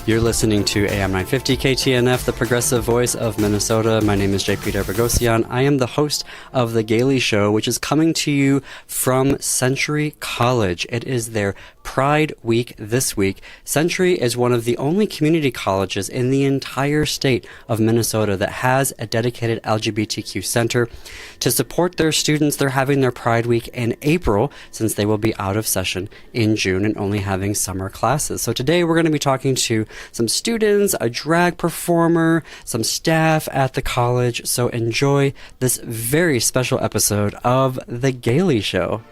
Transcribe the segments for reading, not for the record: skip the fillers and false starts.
You're listening to AM 950 KTNF, the progressive voice of Minnesota. My name is JP Bogosian. I am the host of the Gaily Show, which is coming to you from Century College. It is their Pride Week this week. Century is one of the only community colleges in the entire state of Minnesota that has a dedicated LGBTQ center. To support their students, they're having their Pride Week in April, since they will be out of session in June and only having summer classes. So today we're going to be talking to some students, a drag performer, some staff at the college. So enjoy this very special episode of The Gaily Show.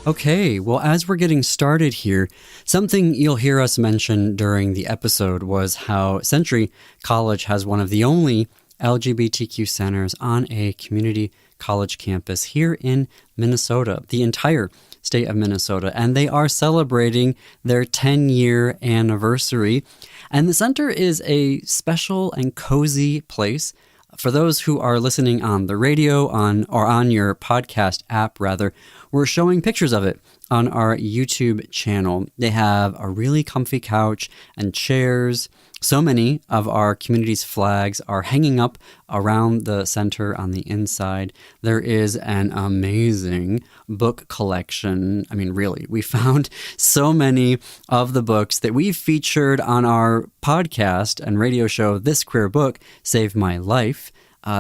Okay, well, as we're getting started here, something you'll hear us mention during the episode was how Century College has one of the only LGBTQ centers on a community college campus here in Minnesota, the entire state of Minnesota, and they are celebrating their 10-year anniversary. And the center is a special and cozy place. For those who are listening on the radio on your podcast app, we're showing pictures of it on our YouTube channel. They have a really comfy couch and chairs. So many of our community's flags are hanging up around the center on the inside. There is an amazing book collection. I mean, really, we found so many of the books that we've featured on our podcast and radio show, This Queer Book Saved My Life.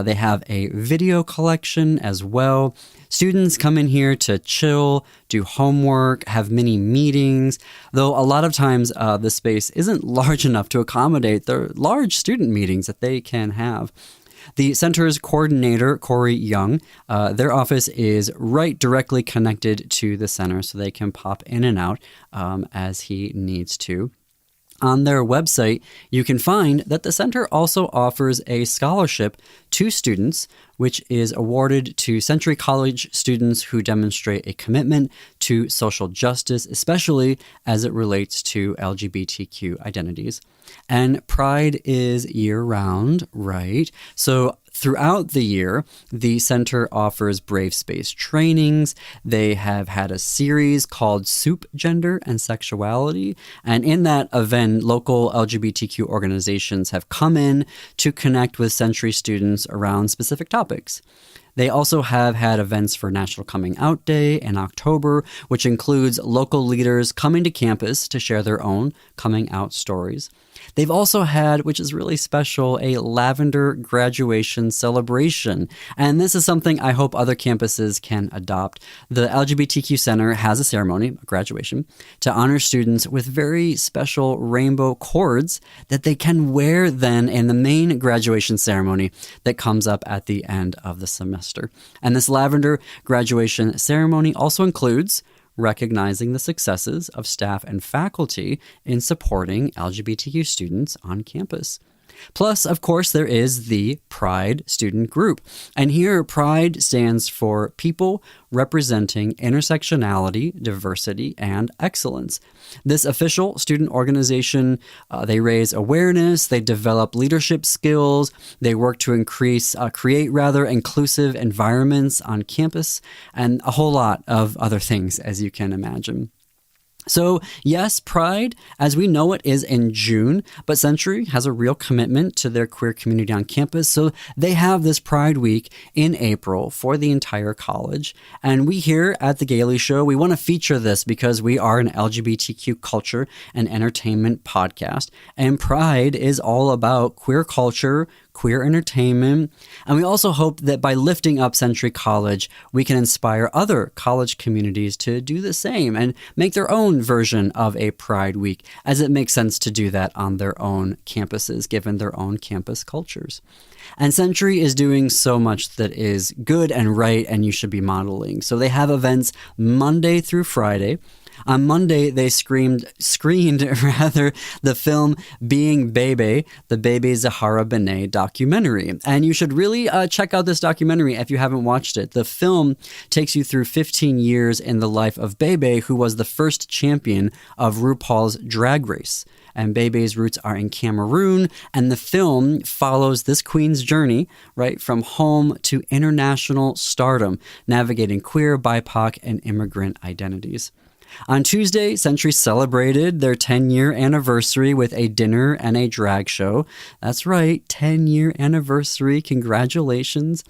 They have a video collection as well. Students come in here to chill, do homework, have mini meetings, though a lot of times the space isn't large enough to accommodate the large student meetings that they can have. The center's coordinator, Corey Young, their office is right directly connected to the center, so they can pop in and out as he needs to. On their website, you can find that the center also offers a scholarship to students, which is awarded to Century College students who demonstrate a commitment to social justice, especially as it relates to LGBTQ identities. And Pride is year-round, right? So throughout the year, the center offers Brave Space trainings. They have had a series called Soup, Gender, and Sexuality. And in that event, local LGBTQ organizations have come in to connect with Century students around specific topics. They also have had events for National Coming Out Day in October, which includes local leaders coming to campus to share their own coming out stories. They've also had, which is really special, a lavender graduation celebration. And this is something I hope other campuses can adopt. The LGBTQ Center has a ceremony, a graduation, to honor students with very special rainbow cords that they can wear then in the main graduation ceremony that comes up at the end of the semester. And this lavender graduation ceremony also includes recognizing the successes of staff and faculty in supporting LGBTQ students on campus. Plus, of course, there is the Pride student group. And here, Pride stands for People Representing Intersectionality, Diversity, and Excellence. This official student organization, they raise awareness, they develop leadership skills, they work to create inclusive environments on campus, and a whole lot of other things, as you can imagine. So yes, Pride, as we know it, is in June, but Century has a real commitment to their queer community on campus, so they have this Pride Week in April for the entire college. And we here at The Gaily Show, we want to feature this because we are an LGBTQ culture and entertainment podcast, and Pride is all about queer culture, queer entertainment, and we also hope that by lifting up Century College, we can inspire other college communities to do the same and make their own version of a Pride Week, as it makes sense to do that on their own campuses, given their own campus cultures. And Century is doing so much that is good and right, and you should be modeling. So they have events Monday through Friday. On Monday, they screened the film Being Bebe, the Bebe Zahara Benet documentary. And you should really check out this documentary if you haven't watched it. The film takes you through 15 years in the life of Bebe, who was the first champion of RuPaul's Drag Race. And Bebe's roots are in Cameroon, and the film follows this queen's journey, right, from home to international stardom, navigating queer, BIPOC, and immigrant identities. On Tuesday, Century celebrated their 10-year anniversary with a dinner and a drag show. That's right, 10-year anniversary. Congratulations.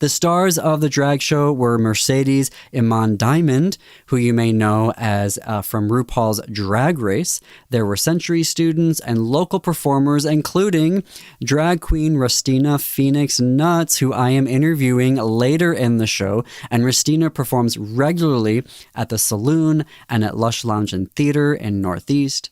The stars of the drag show were Mercedes Iman Diamond, who you may know as from RuPaul's Drag Race. There were Century students and local performers, including drag queen Rustina Phoenix Nuttz, who I am interviewing later in the show. And Rustina performs regularly at the Saloon and at Lush Lounge and Theater in Northeast.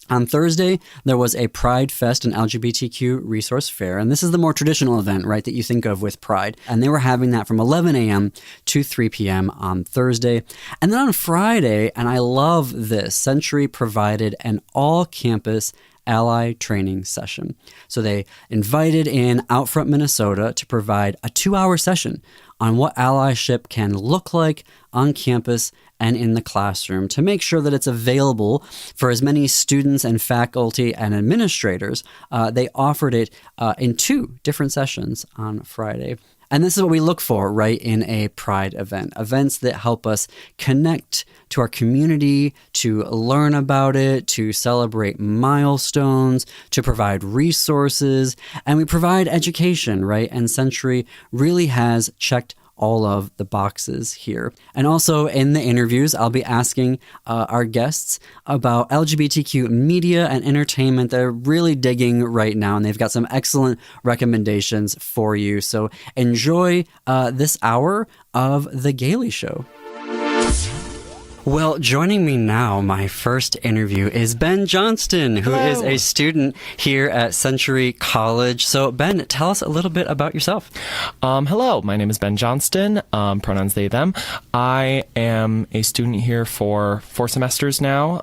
On Thursday, there was a Pride Fest and LGBTQ resource fair, and this is the more traditional event, right, that you think of with Pride. And they were having that from 11 a.m. to 3 p.m. on Thursday. And then on Friday, and I love this, Century provided an all-campus ally training session. So they invited in Outfront, Minnesota to provide a 2-hour session on what allyship can look like on campus and in the classroom to make sure that it's available for as many students and faculty and administrators. They offered it in 2 different sessions on Friday. And this is what we look for, right, in a Pride event. Events that help us connect to our community, to learn about it, to celebrate milestones, to provide resources, and we provide education, right? And Century really has checked all of the boxes here. And also in the interviews, I'll be asking our guests about LGBTQ media and entertainment. They're really digging right now, and they've got some excellent recommendations for you. So enjoy this hour of The Gaily Show. Well, joining me now, my first interview, is Ben Johnston, who is a student here at Century College. So, Ben, tell us a little bit about yourself. Hello, my name is Ben Johnston, pronouns they, them. I am a student here for 4 semesters now.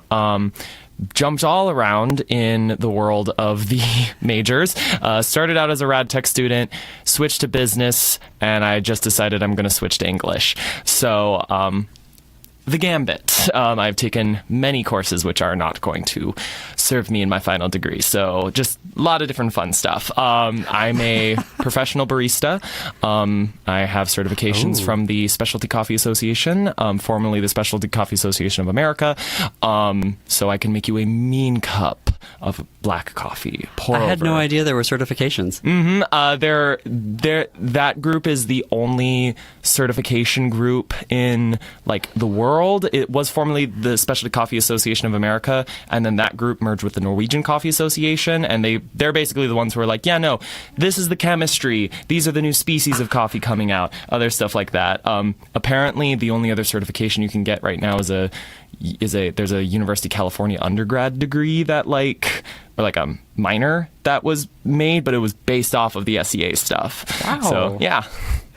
Jumped all around in the world of the majors. Started out as a rad tech student, switched to business, and I just decided I'm going to switch to English. So, the gambit. I've taken many courses which are not going to serve me in my final degree. So just a lot of different fun stuff. I'm a professional barista. I have certifications from the Specialty Coffee Association, formerly the Specialty Coffee Association of America. So I can make you a mean cup of black coffee. Pour I had over. no idea there were certifications. That group is the only certification group in like the world. It was formerly the Specialty Coffee Association of America, and then that group merged with the Norwegian Coffee Association, and they're basically the ones who are like, yeah, no, this is the chemistry, these are the new species of coffee coming out, other stuff like that. Apparently, the only other certification you can get right now is there's a University of California undergrad degree that or a minor that was made, but it was based off of the SEA stuff. Wow. So yeah,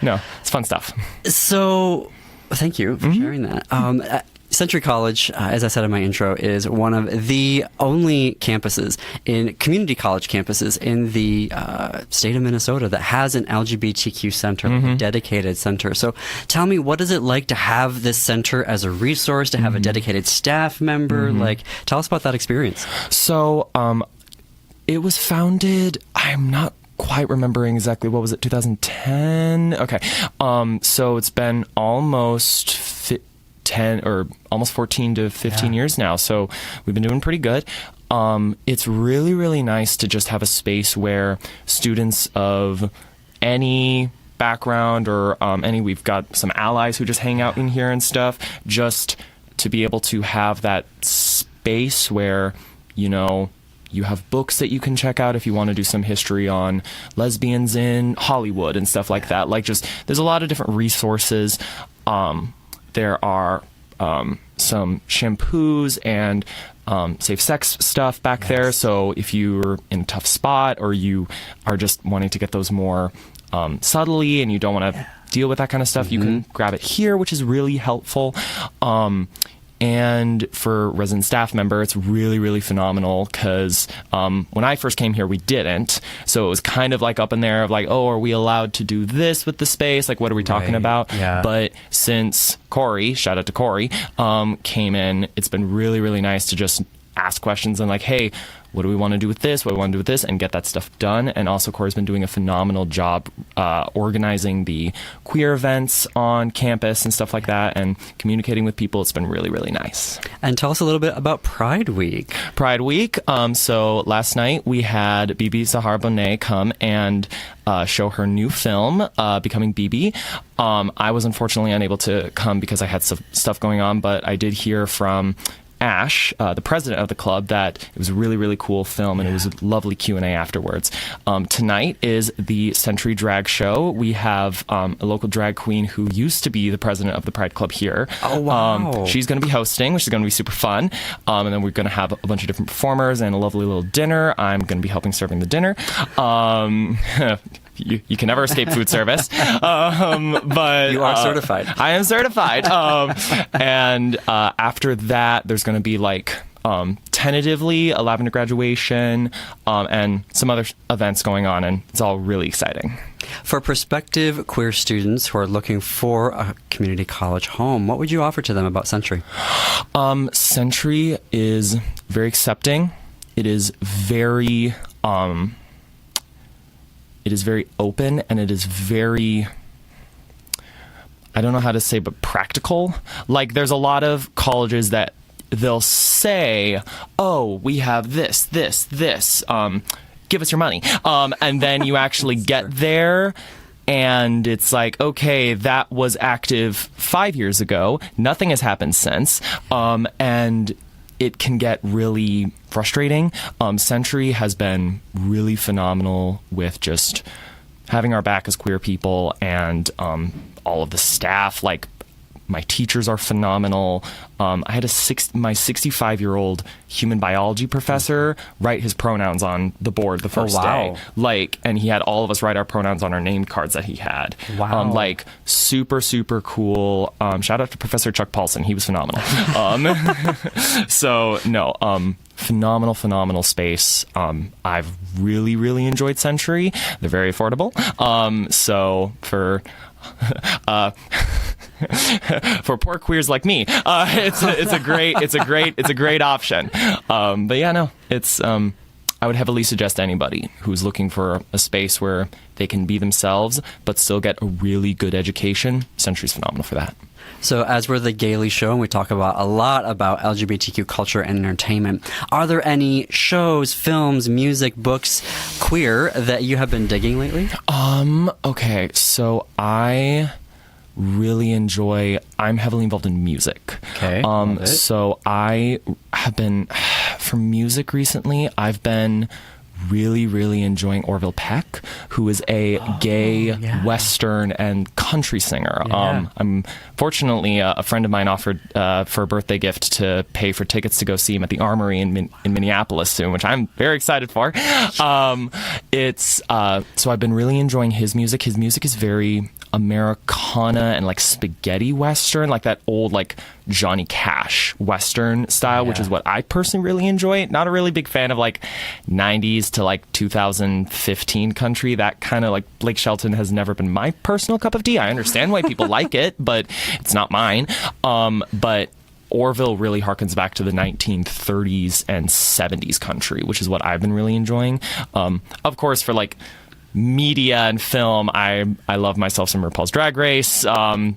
no, it's fun stuff. So thank you for sharing that. Century College, as I said in my intro, is one of the only campuses community college campuses in the state of Minnesota that has an LGBTQ center, a dedicated center. So tell me, what is it like to have this center as a resource, to have a dedicated staff member? Tell us about that experience. So it was founded, I'm not quite remembering exactly, what was it, 2010? Okay. So it's been almost 10 or almost 14 to 15 years now. So we've been doing pretty good. It's really, really nice to just have a space where students of any background or we've got some allies who just hang out in here and stuff, just to be able to have that space where, you have books that you can check out if you want to do some history on lesbians in Hollywood and stuff like that. There's a lot of different resources. There are some shampoos and safe sex stuff back there. So if you're in a tough spot or you are just wanting to get those more subtly and you don't want to deal with that kind of stuff, you can grab it here, which is really helpful. And for resident staff member, it's really, really phenomenal because when I first came here, we didn't. So it was kind of up in there of are we allowed to do this with the space? What are we talking about? Yeah. But since Corey, shout out to Corey, came in, it's been really, really nice to just ask questions and like, hey, what do we want to do with this? What do we want to do with this? And get that stuff done. And also, Corey's been doing a phenomenal job organizing the queer events on campus and stuff like that, and communicating with people. It's been really, really nice. And tell us a little bit about Pride Week. Pride Week. So last night we had Bibi Zahar Bonet come and show her new film, Becoming Bibi. I was unfortunately unable to come because I had some stuff going on, but I did hear from Ash, the president of the club, that it was a really, really cool film, and it was a lovely Q&A afterwards. Tonight is the Century Drag Show. We have a local drag queen who used to be the president of the Pride Club here. Oh, wow. She's going to be hosting, which is going to be super fun. And then we're going to have a bunch of different performers and a lovely little dinner. I'm going to be helping serving the dinner. You can never escape food service. But you are certified. I am certified. And after that, there's going to be like tentatively a lavender graduation and some other events going on, and it's all really exciting. For prospective queer students who are looking for a community college home, what would you offer to them about Century? Century is very accepting. It is very open, and it is very, I don't know how to say, but practical. Like, there's a lot of colleges that they'll say, oh, we have this, give us your money. And then you actually get there, and it's like, okay, that was active 5 years ago. Nothing has happened since. And it can get really frustrating. Century has been really phenomenal with just having our back as queer people, and all of the staff. Like, my teachers are phenomenal. I had my 65-year-old human biology professor write his pronouns on the board the first day. Like, and he had all of us write our pronouns on our name cards that he had. Wow. Like, super, super cool. Shout out to Professor Chuck Paulson. He was phenomenal. So, no, phenomenal space. I've really, really enjoyed Century. They're very affordable. So for poor queers like me, it's a great option. But yeah, no, it's I would heavily suggest anybody who's looking for a space where they can be themselves but still get a really good education. Century's phenomenal for that. So as we're the Gaily show and we talk about a lot about LGBTQ culture and entertainment, are there any shows, films, music, books, queer that you have been digging lately? Okay, so I'm heavily involved in music. Okay. So I have been, for music recently, I've been really, really enjoying Orville Peck, who is a gay Western and country singer. I'm fortunately, a friend of mine offered for a birthday gift to pay for tickets to go see him at the Armory in Minneapolis soon, which I'm very excited for. So I've been really enjoying his music. His music is very Americana and like spaghetti Western, like that old like Johnny Cash Western style, which is what I personally really enjoy. Not a really big fan of like 90s to like 2015 country. That kind of like Blake Shelton has never been my personal cup of tea. I understand why people like it, but it's not mine. But Orville really harkens back to the 1930s and 70s country, which is what I've been really enjoying. Of course, for like media and film, I love myself some RuPaul's Drag Race.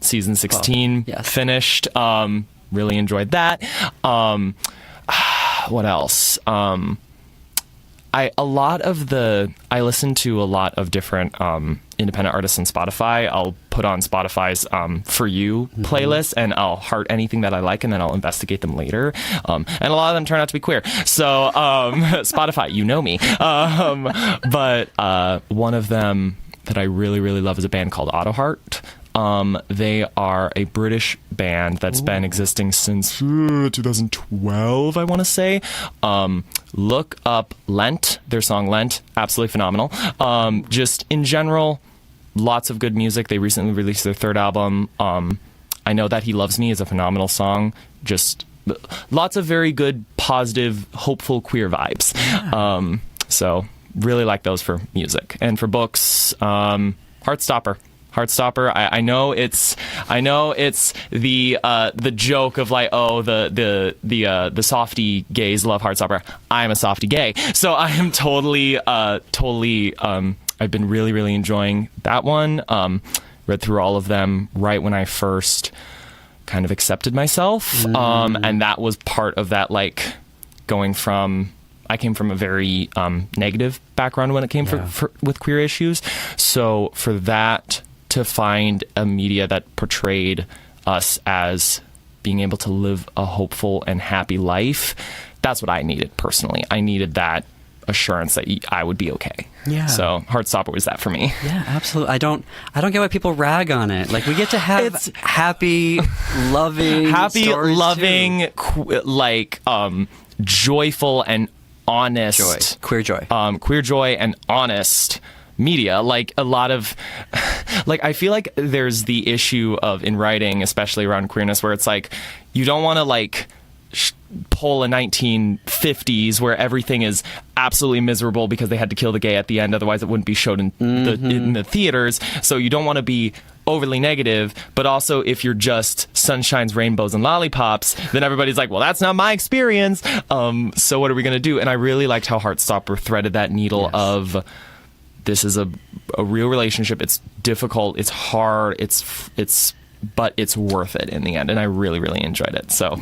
Season 16 finished. Really enjoyed that. What else? I listen to a lot of different independent artists on Spotify. I'll put on Spotify's For You playlist, and I'll heart anything that I like, and then I'll investigate them later. And a lot of them turn out to be queer. So Spotify, you know me. But one of them that I really, really love is a band called Autoheart. They are a British band that's been existing since 2012, I want to say. Look up Lent, their song Lent, absolutely phenomenal. Just in general, lots of good music. They recently released their third album. I Know That He Loves Me is a phenomenal song. Just lots of very good, positive, hopeful queer vibes. So really like those for music. And for books, Heartstopper Heartstopper. I know it's the joke of like, oh, the softy gays love Heartstopper. I'm a softy gay, so I am totally I've been really, really enjoying that one. Read through all of them right when I first kind of accepted myself, and that was part of that, like, going from, I came from a very negative background when it came with queer issues. So for that to find a media that portrayed us as being able to live a hopeful and happy life, that's what I needed personally. I needed that assurance that I would be okay. Yeah. So Heartstopper was that for me. Yeah, absolutely. I don't get why people rag on it. Like, we get to have happy, loving, joyful and honest queer joy and honest media. Like, a lot of, like, I feel like there's the issue of, in writing, especially around queerness, where it's like, you don't want to, like, pull a 1950s where everything is absolutely miserable because they had to kill the gay at the end, otherwise it wouldn't be showed in the theaters. So you don't want to be overly negative, but also if you're just sunshines, rainbows, and lollipops, then everybody's like, well, that's not my experience. So what are we going to do? And I really liked how Heartstopper threaded that needle of, this is a real relationship. It's difficult. It's hard. But it's worth it in the end. And I really, really enjoyed it. So,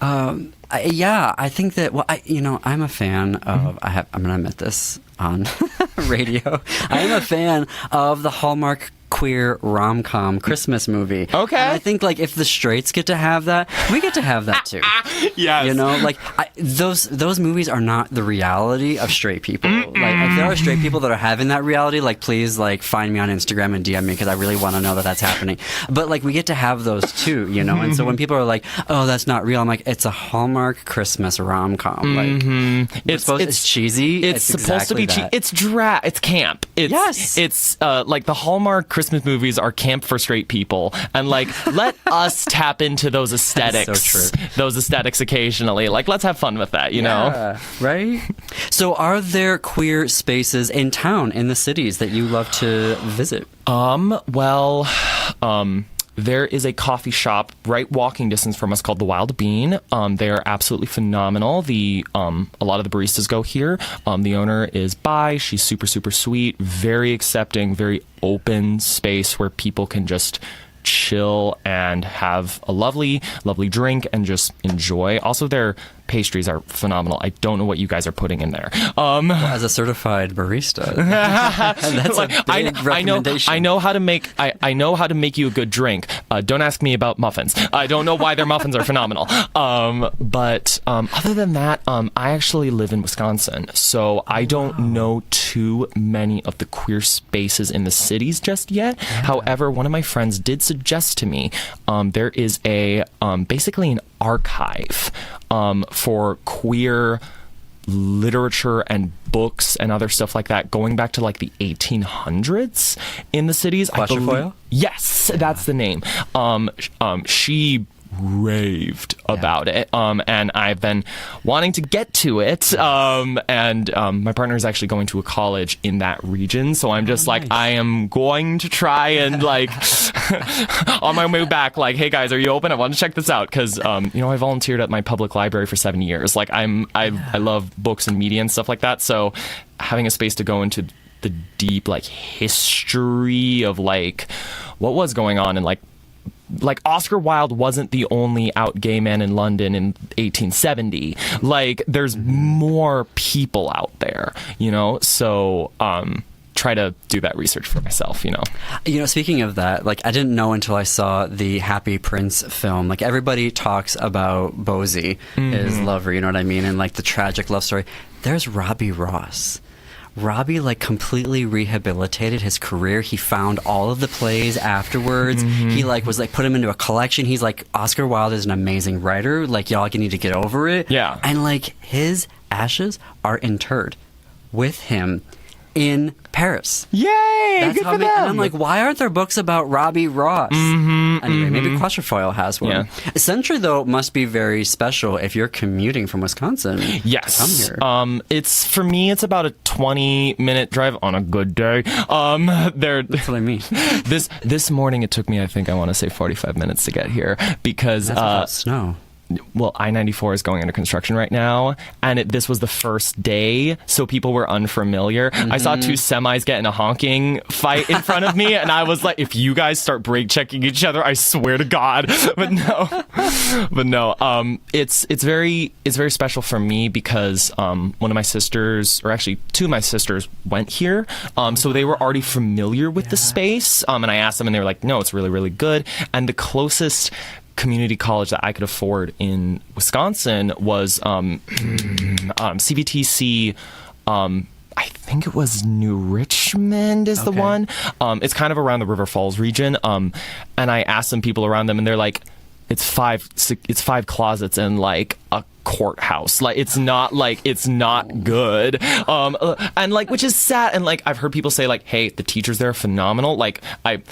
I think that, well, I'm a fan of, I'm going to admit this on radio. I am a fan of the Hallmark queer rom-com Christmas movie. Okay. And I think, like, if the straights get to have that, we get to have that too. Yes. You know, like, those movies are not the reality of straight people. Like, if there are straight people that are having that reality, like, please, like, find me on Instagram and DM me, because I really want to know that that's happening. But, like, we get to have those too, you know? And so when people are like, oh, that's not real, I'm like, it's a Hallmark Christmas rom-com. Like, it's cheesy. It's supposed to be cheesy. It's it's camp. It's like, the Hallmark Christmas movies are camp for straight people, and, like, let us tap into those aesthetics. So true. Those aesthetics occasionally. Like, let's have fun with that, you know? Right? So are there queer spaces in town, in the cities, that you love to visit? There is a coffee shop right walking distance from us called The Wild Bean. They are absolutely phenomenal. A lot of the baristas go here. The owner is bi. She's super, super sweet, very accepting, very open space where people can just chill and have a lovely, lovely drink and just enjoy. Also, their pastries are phenomenal. I don't know what you guys are putting in there. Well, as a certified barista, that's a big recommendation. I know how to make. I know how to make you a good drink. Don't ask me about muffins. I don't know why their muffins are phenomenal. But other than that, I actually live in Wisconsin, so I don't know too many of the queer spaces in the cities just yet. Yeah. However, one of my friends did suggest to me there is basically an archive for queer literature and books and other stuff like that, going back to, like, the 1800s in the cities. Quatrefoil? Yes, that's the name. She raved about it, and I've been wanting to get to it, and my partner is actually going to a college in that region, so I'm just like, I am going to try and, like, on my way back, like, hey guys, are you open? I want to check this out, because I volunteered at my public library for 7 years. Like, I love books and media and stuff like that, so having a space to go into the deep, like, history of, like, what was going on, and, like Oscar Wilde wasn't the only out gay man in London in 1870. Like, there's more people out there, you know? So, try to do that research for myself, you know? You know, speaking of that, like, I didn't know until I saw the Happy Prince film. Like, everybody talks about Bosie, his lover, you know what I mean? And, like, the tragic love story. There's Robbie Ross. Robbie, like, completely rehabilitated his career. He found all of the plays afterwards. He, like, was, like, put him into a collection. He's like, Oscar Wilde is an amazing writer. Like, y'all need to get over it. Yeah. And, like, his ashes are interred with him in Paris. Yay! That's good how for them. And I'm like, why aren't there books about Robbie Ross? Anyway, maybe Quatrefoil has one. Yeah. Century, though, must be very special if you're commuting from Wisconsin Yes. to come here. It's for me. It's about a 20-minute drive on a good day. That's what I mean. This morning it took me, I think, I want to say 45 minutes to get here because That's without snow. well, I-94 is going under construction right now, and this was the first day, so people were unfamiliar. I saw two semis get in a honking fight in front of me, and I was like, if you guys start brake checking each other, I swear to God. But no, it's very special for me because one of my sisters, or actually two of my sisters, went here, so they were already familiar with the space, and I asked them, and they were like, no, it's really, really good. And the closest community college that I could afford in Wisconsin was CVTC. I think it was New Richmond is the one. It's kind of around the River Falls region. And I asked some people around them, and they're like, it's five closets and like a courthouse. Like it's not good. And like, which is sad. And like, I've heard people say like, hey, the teachers there are phenomenal. Like I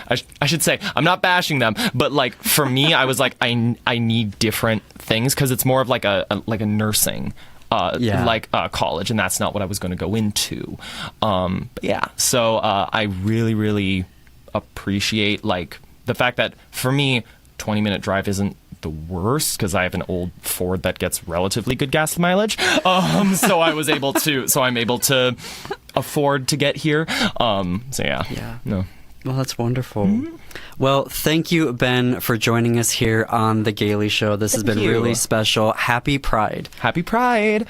should say, I'm not bashing them, but like for me, I was like, I need different things. 'Cause it's more of like a nursing, college. And that's not what I was going to go into. But yeah, so, I really, really appreciate like the fact that for me, 20-minute drive isn't the worst because I have an old Ford that gets relatively good gas mileage. So I'm able to afford to get here. So yeah. Yeah. No. Well, that's wonderful. Well, thank you, Ben, for joining us here on The Gaily Show. This has been really special. Happy Pride. Happy Pride.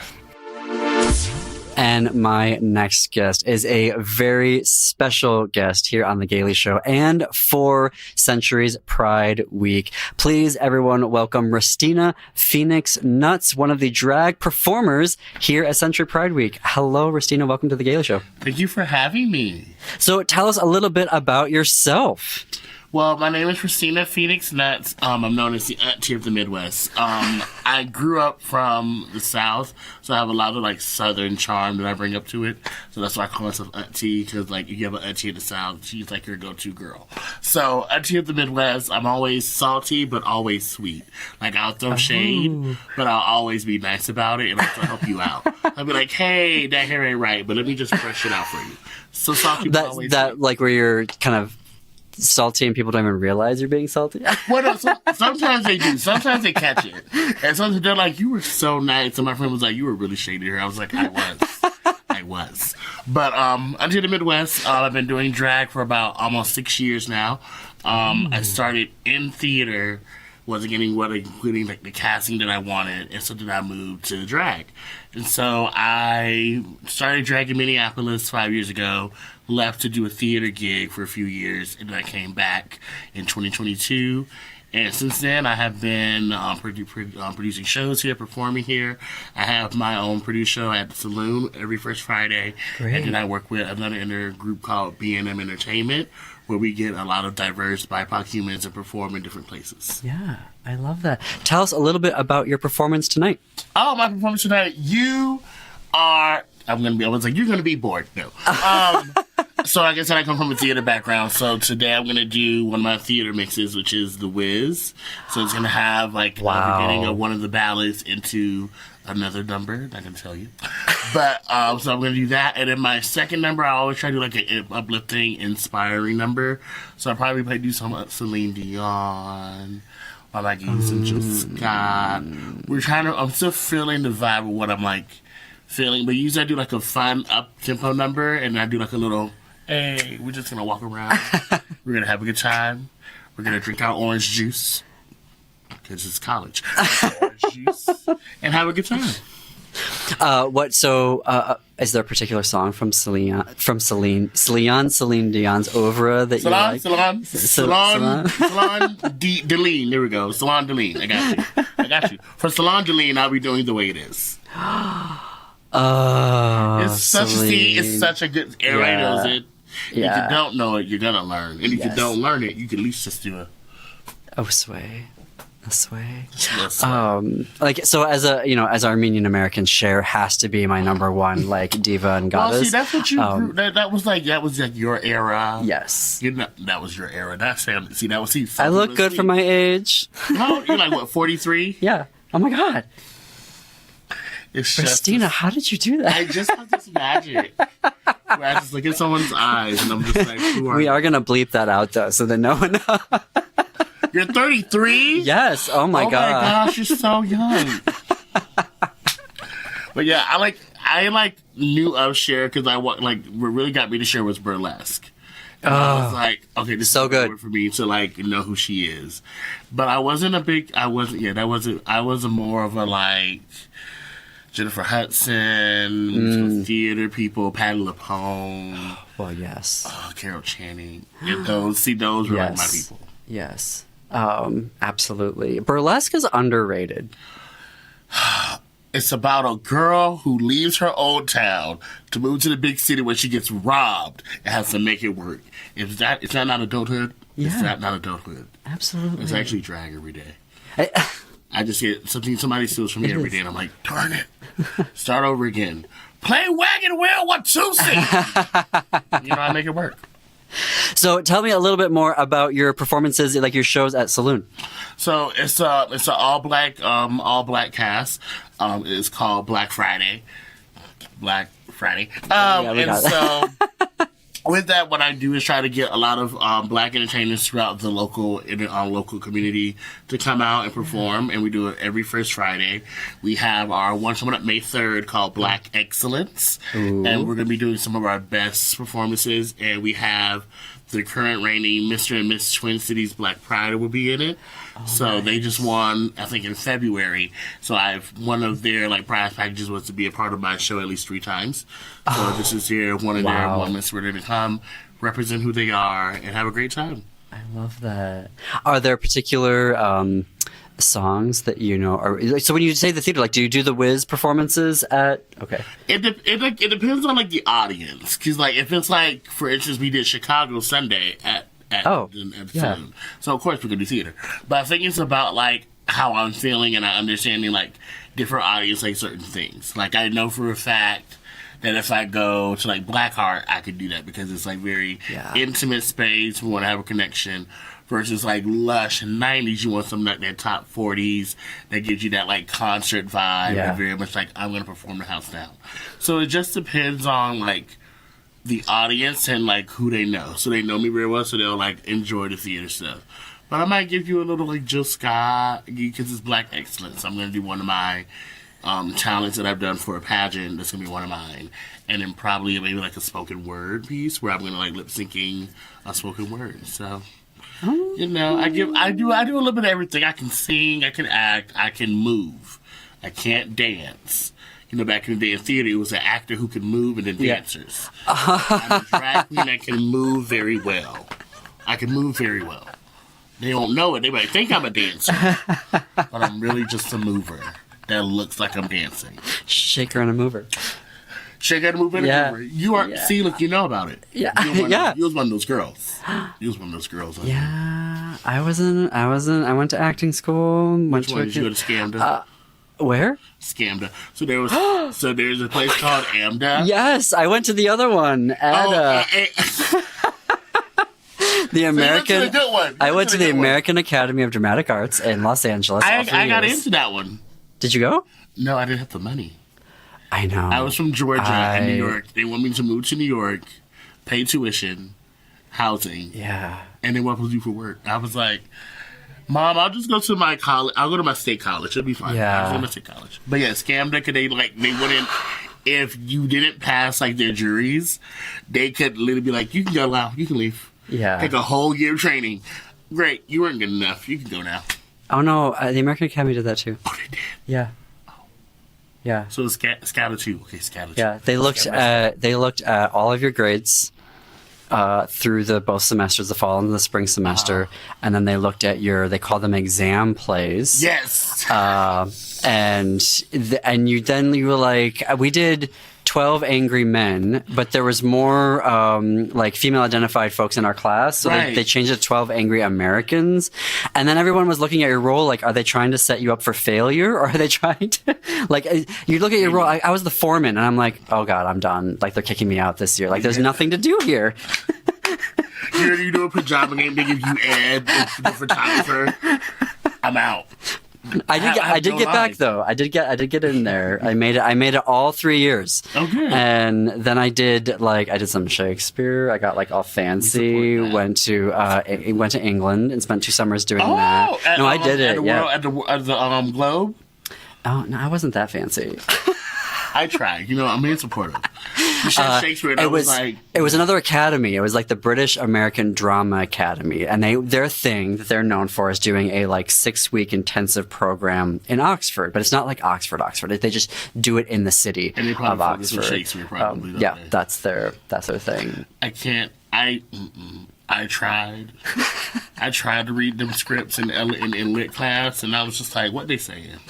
And my next guest is a very special guest here on The Gaily Show and for Century's Pride Week. Please, everyone, welcome Rustina Phoenix Nuttz, one of the drag performers here at Century Pride Week. Hello, Rustina. Welcome to The Gaily Show. Thank you for having me. So tell us a little bit about yourself. Well, my name is Rustina Phoenix Nuttz. I'm known as the auntie of the Midwest. I grew up from the South, so I have a lot of like Southern charm that I bring up to it. So that's why I call myself auntie, because like if you have an auntie in the South, she's like your go-to girl. So auntie of the Midwest, I'm always salty but always sweet. Like I'll throw shade, but I'll always be nice about it and I'll help you out. I'll be like, hey, that hair ain't right, but let me just brush it out for you. So salty, but always that sweet. like where you're kind of salty and people don't even realize you're being salty? Well, no, sometimes they do. Sometimes they catch it. And sometimes they're like, you were so nice. And my friend was like, you were really shady here. I was like, I was. But until the Midwest, I've been doing drag for about almost 6 years now. I started in theater, wasn't getting including like the casting that I wanted, and so then I moved to drag. And so I started drag in Minneapolis 5 years ago, left to do a theater gig for a few years, and then I came back in 2022. And since then, I have been producing shows here, performing here. I have my own produced show at the Saloon every first Friday. Great. And then I work with another group called B&M Entertainment, where we get a lot of diverse BIPOC humans and perform in different places. Yeah, I love that. Tell us a little bit about your performance tonight. Oh, my performance tonight. You're going to be bored. No. So like I said, I come from a theater background. So today I'm going to do one of my theater mixes, which is The Wiz. So it's going to have like the beginning of one of the ballads into another number. Not going to tell you. But so I'm going to do that. And then my second number, I always try to do like an uplifting, inspiring number. So I'll probably do some Celine Dion. I like using Jill Scott. I'm still feeling the vibe of what I'm like feeling. But usually I do like a fun up-tempo number. And I do like a little, hey, we're just going to walk around. We're going to have a good time. We're going to drink our orange juice. Because it's college. Orange juice. And have a good time. Is there a particular song from Celine Dion's Oeuvre that you like? Salon Deline. There we go. Salon Deline. I got you. For Salon Deline, I'll be doing The Way It Is. It's such a good. Everybody knows it. Yeah. If you don't know it, you're gonna learn. And if you don't learn it, you can at least just do it. Oh, sway. This way. This way. Like, so as a, as Armenian Americans, Cher has to be my number one, like, diva and goddess. Well, see, that's what you grew, that was like your era. Yes. That was your era. That's see, that was I look good for my age. No, you're like, what, 43? Yeah. Oh my God. It's Rustina, how did you do that? I just have this magic. Where I just look at someone's eyes and I'm just like, who are We are going to bleep that out, though, so that no one knows. You're 33? Yes. Oh my God. Oh my gosh, you're so young. But yeah, I knew of Cher because what really got me to Cher was Burlesque. And I was like, okay, this so is good for me to know who she is. But I was more of a Jennifer Hudson, musical theater people, Patti LuPone. Well, yes. Carol Channing. And those were like my people. Yes. Absolutely. Burlesque is underrated. It's about a girl who leaves her old town to move to the big city where she gets robbed and has to make it work. Is that not adulthood? Yeah. Is that not adulthood? Absolutely. It's actually drag every day. I just get somebody steals from me every day, and I'm like, darn it. Start over again. Play Wagon Wheel Watusi. I make it work. So tell me a little bit more about your performances, like your shows at Saloon. So it's an all black cast. It's called Black Friday. Black Friday. So with that, what I do is try to get a lot of black entertainers throughout the local community to come out and perform, and we do it every first Friday. We have our one coming up May 3rd called Black Excellence, and we're going to be doing some of our best performances, and we have the current reigning Mr. and Miss Twin Cities Black Pride will be in it. They just won, I think, in February. So one of their prize packages was to be a part of my show at least 3 times. So this is one of their moments where they're to come, represent who they are, and have a great time. I love that. Are there particular songs that so when you say the theater, do you do the Wiz performances at? Okay. It depends on the audience, because if it's for instance, we did Chicago Sunday at the Saloon. So of course we're gonna do theater, but I think it's about how I'm feeling and I understanding different audience certain things. I know for a fact that if I go to Blackheart, I could do that because it's very intimate space. We want to have a connection. Versus lush 90s, you want something that top 40s that gives you that concert vibe and very much I'm going to perform the house down. So it just depends on the audience and who they know. So they know me very well, so they'll enjoy the theater stuff. But I might give you a little Jill Scott because it's Black Excellence. I'm going to do one of my talents that I've done for a pageant. That's going to be one of mine. And then probably maybe a spoken word piece where I'm going to lip syncing a spoken word. So. I do a little bit of everything. I can sing, I can act, I can move. I can't dance. Back in the day in theater, it was an actor who could move and then dancers. I'm a drag queen that can move very well. I can move very well. They don't know it. They might think I'm a dancer. But I'm really just a mover that looks like I'm dancing. Shaker and a mover. Shaker and a mover and a mover. You are, see, look, you know about it. Yeah. You was one of those girls. You was one of those girls. I went to acting school. Which one did you go to Scamda? Where? Scamda. So there's a place called AMDA. Yes, I went to the other one. The American. So good one. I went to the American Academy of Dramatic Arts in Los Angeles. I got into that one. Did you go? No, I didn't have the money. I know. I was from Georgia and New York. They want me to move to New York, pay tuition, housing. Yeah. And then what was I do for work? I was like, Mom, I'll just go to my college. I'll go to my state college. It'll be fine. Yeah. I'll go to my state college. But yeah, Scamda, because they wouldn't, if you didn't pass their juries, they could literally be like, you can go now. You can leave. Yeah. Take a whole year of training. Great. You weren't good enough. You can go now. Oh, no. The American Academy did that too. Oh, they did? Yeah. Yeah. So it's Scouted 2. Okay, Scouted 2. Yeah. They looked at all of your grades through both semesters, the fall and the spring semester, and then they looked at they call them exam plays. Yes. And you were like, we did 12 angry men, but there was more like female identified folks in our class. So Right. they changed it to 12 angry Americans. And then everyone was looking at your role like, are they trying to set you up for failure? Or are they trying to, like, you look at your role. I was the foreman, and I'm like, oh God, I'm done. Like, they're kicking me out this year. Like, there's nothing to do here. You do a pajama game, they give you Ed, the photographer. I'm out. I did get back though. I did get in there. I made it all 3 years. Okay. And then I did some Shakespeare. I got like all fancy. Went to England and spent 2 summers doing that. No, I did it. At the Globe. Oh no, I wasn't that fancy. I tried. I'm being supportive. You said Shakespeare, and I was like... It was another academy. It was like the British American Drama Academy. And their thing that they're known for is doing a 6-week intensive program in Oxford. But it's not like Oxford. They just do it in the city and they of Oxford. Shakespeare, probably. Yeah, that's their thing. I can't... I tried. I tried to read them scripts in lit class, and I was just like, what they saying?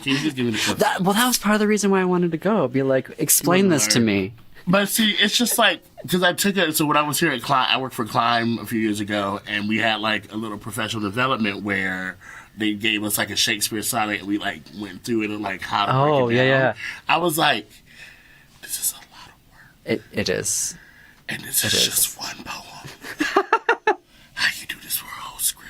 Can you just give me the clip? That was part of the reason why I wanted to go. Be like, explain this to me. But see, it's just like, because I took it, so when I was here at Climb, I worked for Climb a few years ago, and we had like a little professional development where they gave us like a Shakespeare sonnet, and we like went through it and like how to break it down. Yeah. I was like, this is a lot of work. It is. And this is just one poem. How you do this for a whole script?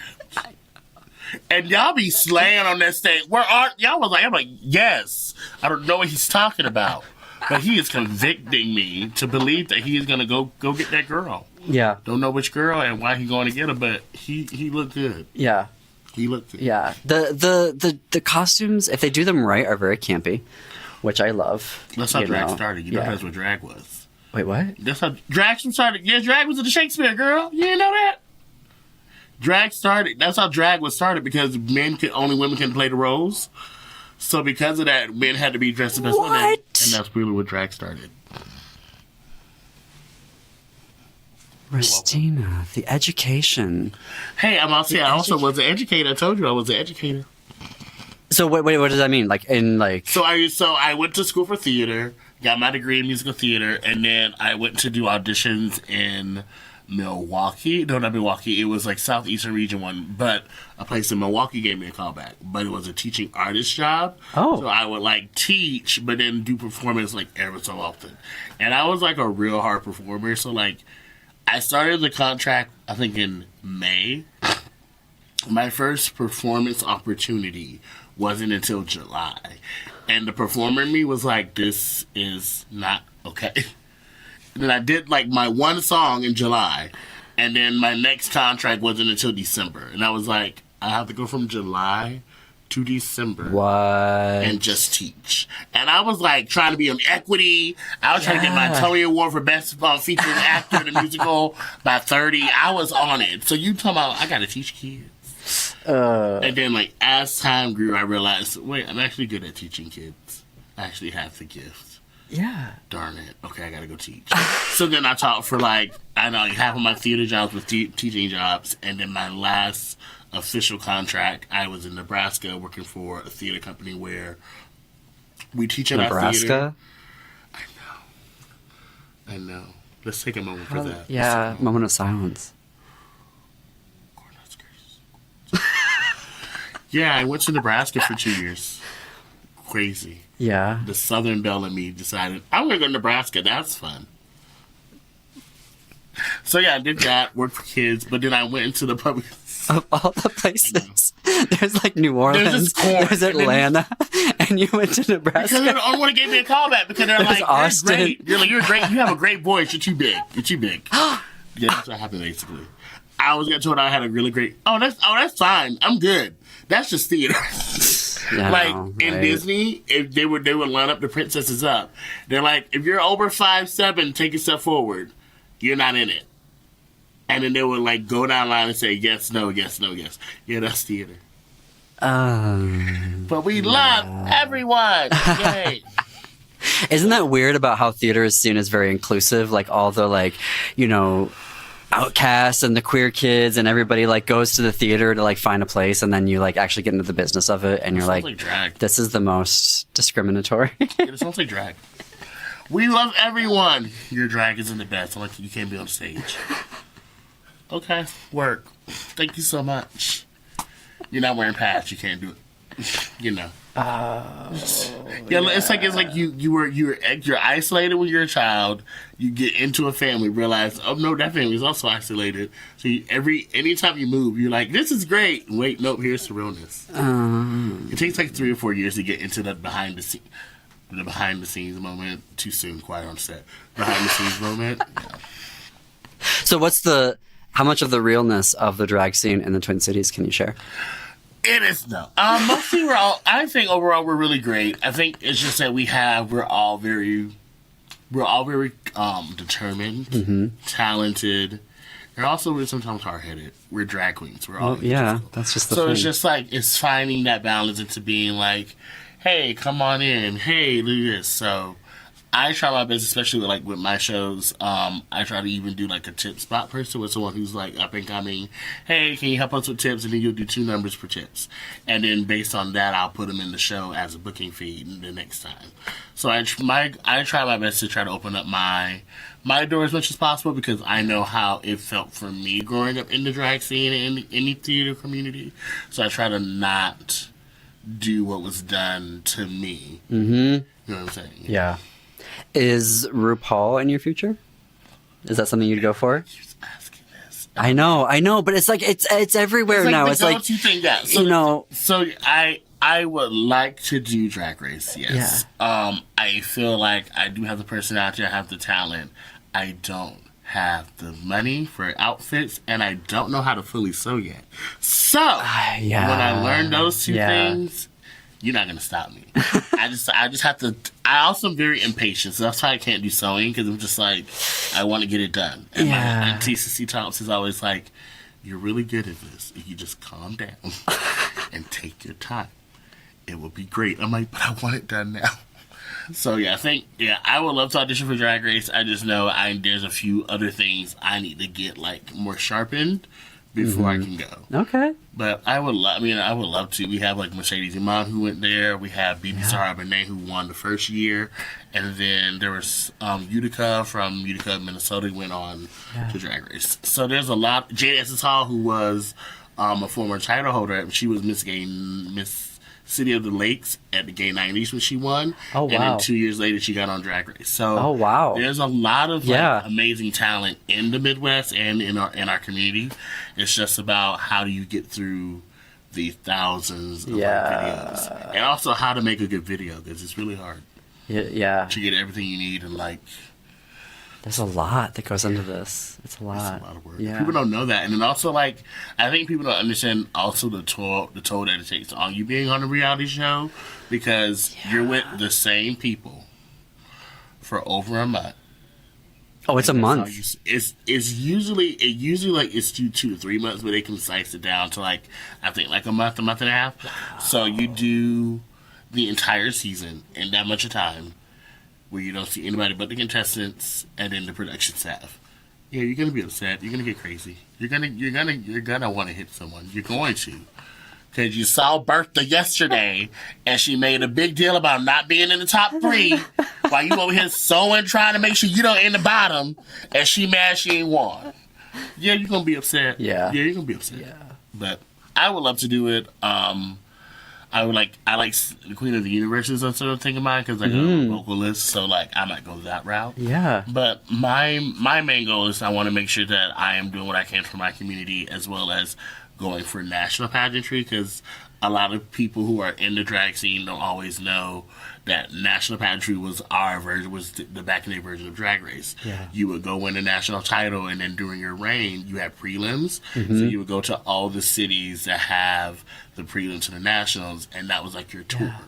And y'all be slaying on that stage. Y'all was like, I'm like, yes. I don't know what he's talking about. But he is convicting me to believe that he is going to go get that girl. Yeah. Don't know which girl and why he's going to get her, but he looked good. Yeah. He looked good. Yeah. The costumes, if they do them right, are very campy, which I love. That's how drag started. You know that's what drag was. Wait, what? That's how drag started. Yeah, drag was in the Shakespeare, girl. You didn't know that? Drag started. That's how drag was started because only women can play the roles. So because of that, men had to be dressed up as women, and that's really what drag started. Rustina, the education. Hey, I also was an educator. I told you I was an educator. So wait, what does that mean? So I went to school for theater, got my degree in musical theater, and then I went to do auditions in Milwaukee. No, not Milwaukee. It was like Southeastern region one, but a place in Milwaukee gave me a call back. But it was a teaching artist job. Oh. So I would teach, but then do performance ever so often. And I was a real hard performer. So I started the contract, I think in May. My first performance opportunity wasn't until July. And the performer in me was like, this is not okay. And then I did my one song in July, and then my next contract wasn't until December. And I was like, I have to go from July to December. What? And just teach. And I was trying to be on Equity. I was trying to get my Tony Award for Best Featured Actor in a Musical by 30. I was on it. So you talking about I got to teach kids. And then as time grew, I realized, wait, I'm actually good at teaching kids. I actually have the gift. Yeah. Darn it. Okay, I gotta go teach. So then I taught for half of my theater jobs with teaching jobs, and then my last official contract, I was in Nebraska working for a theater company where we teach in our theater. I know. Let's take a moment for that. Yeah, moment of silence. Yeah, I went to Nebraska for 2 years. Crazy. Yeah. The Southern Belle in me decided, I'm going to go to Nebraska. That's fun. So, yeah, I did that, worked for kids, but then I went into the public. Of all the places, there's New Orleans, there's Atlanta, and you went to Nebraska. Because they're the only one that gave me a call back because they're like, Austin. You're great. You're great. You have a great voice. You're too big. Yeah, that's what happened, basically. I was getting told I had a really great, that's fine. I'm good. That's just theater. In Disney, if they would line up the princesses up. They're like, if you're over 5'7", take a step forward. You're not in it. And then they would go down the line and say yes, no, yes, no, yes. Yeah, that's theater. But we love everyone. Yay. Isn't that weird about how theater is seen as very inclusive? All the outcasts and the queer kids and everybody goes to the theater to find a place, and then you actually get into the business of it, and you're drag. This is the most discriminatory. It sounds like drag. We love everyone. Your drag isn't the best. I'm like, you can't be on stage. Okay, work. Thank you so much. You're not wearing pads. You can't do it. You know. It's like you're isolated when you're a child. You get into a family, realize, oh no, that family is also isolated. So anytime you move, you're like, this is great. Wait, nope, here's the realness. It takes like 3 or 4 years to get into the behind the scenes moment. Too soon, quiet on set. Behind the scenes moment. Yeah. So how much of the realness of the drag scene in the Twin Cities can you share? It is no. Mostly I think overall we're really great. I think it's just that we're all very determined, talented. We're also sometimes hard-headed. We're drag queens. We're all that's just the thing. So it's just like it's finding that balance into being like, hey, come on in. Hey, look at this. So I try my best, especially with my shows. I try to even do like a tip spot person with someone who's like up and coming. Hey, can you help us with tips? And then you'll do 2 numbers for tips. And then based on that, I'll put them in the show as a booking fee the next time. So I try my best to try to open up my door as much as possible because I know how it felt for me growing up in the drag scene and in the theater community. So I try to not do what was done to me. Mm-hmm. You know what I'm saying? Yeah. Is RuPaul in your future? Is that something you'd go for? She's asking this. I know, but it's like it's everywhere now. It's like thing, yeah. So, So I would like to do Drag Race. Yes. Yeah. I feel like I do have the personality. I have the talent. I don't have the money for outfits, and I don't know how to fully sew yet. So when I learn those 2 things, you're not gonna stop me. I just have to. I also am very impatient, so that's why I can't do sewing because I'm just like I want to get it done. And my auntie Cece Thompson is always like, "You're really good at this. If you just calm down and take your time, it will be great." I'm like, "But I want it done now." So I think I would love to audition for Drag Race. I just know there's a few other things I need to get like more sharpened before I can go. Okay. But I would love to. We have like Mercedes Iman who went there. We have BB Sarah Benet who won the first year. And then there was Utica from Utica, Minnesota who went on to Drag Race. So there's a lot. Jade Essence Hall who was a former title holder. She was Miss City of the Lakes at the Gay 90s when she won. Oh, wow. And then 2 years later, she got on Drag Race. So there's a lot of amazing talent in the Midwest and in our community. It's just about how do you get through the thousands of videos. And also how to make a good video, because it's really hard. Yeah. To get everything you need and there's a lot that goes into this. It's a lot. It's a lot of work. Yeah. People don't know that. And then also, I think people don't understand also the toll that it takes on you being on a reality show because you're with the same people for over a month. Oh, it's a month. It's usually it's 2 to 3 months, but they can slice it down to I think a month and a half. Wow. So you do the entire season in that much of time, where you don't see anybody but the contestants and then the production staff. Yeah, you're gonna be upset. You're gonna get crazy. You're gonna want to hit someone. You're going to, because you saw Bertha yesterday, and she made a big deal about not being in the top 3, while you over here sewing, trying to make sure you don't in the bottom, and she mad she ain't won. Yeah, you're gonna be upset. Yeah, you're gonna be upset. Yeah, but I would love to do it. I like the Queen of the Universe is a sort of thing of mine because I'm a vocalist, so I might go that route. Yeah. But my main goal is I want to make sure that I am doing what I can for my community as well as going for national pageantry because a lot of people who are in the drag scene don't always know that national pageantry was the back in the version of Drag Race. Yeah. You would go win a national title, and then during your reign, you had prelims. Mm-hmm. So you would go to all the cities that have the prelims to the nationals, and that was your tour. Yeah.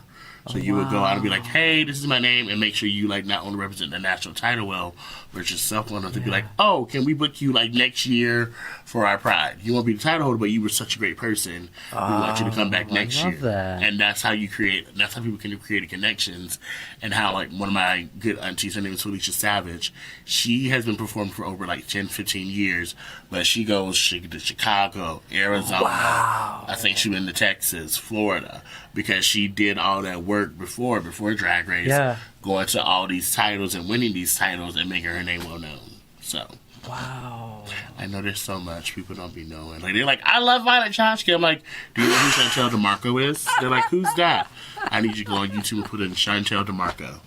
So you would go out and be like, hey, this is my name, and make sure you not only represent the national title well, but yourself well enough to be like, oh, can we book you next year for our Pride? You won't be the title holder, but you were such a great person. We want you to come back next year. That. And that's how people can create connections. And how one of my good aunties, her name is Felicia Savage, she has been performing for over 10, 15 years, but she goes to Chicago, Arizona. Wow. I think she went to Texas, Florida, because she did all that work work before Drag Race, going to all these titles and winning these titles and making her name well known. So, wow. I know there's so much people don't be knowing. Like, they're like, I love Violet Chachki. I'm like, do you know who Chantel DeMarco is? They're like, who's that? I need you to go on YouTube and put in Chantel DeMarco.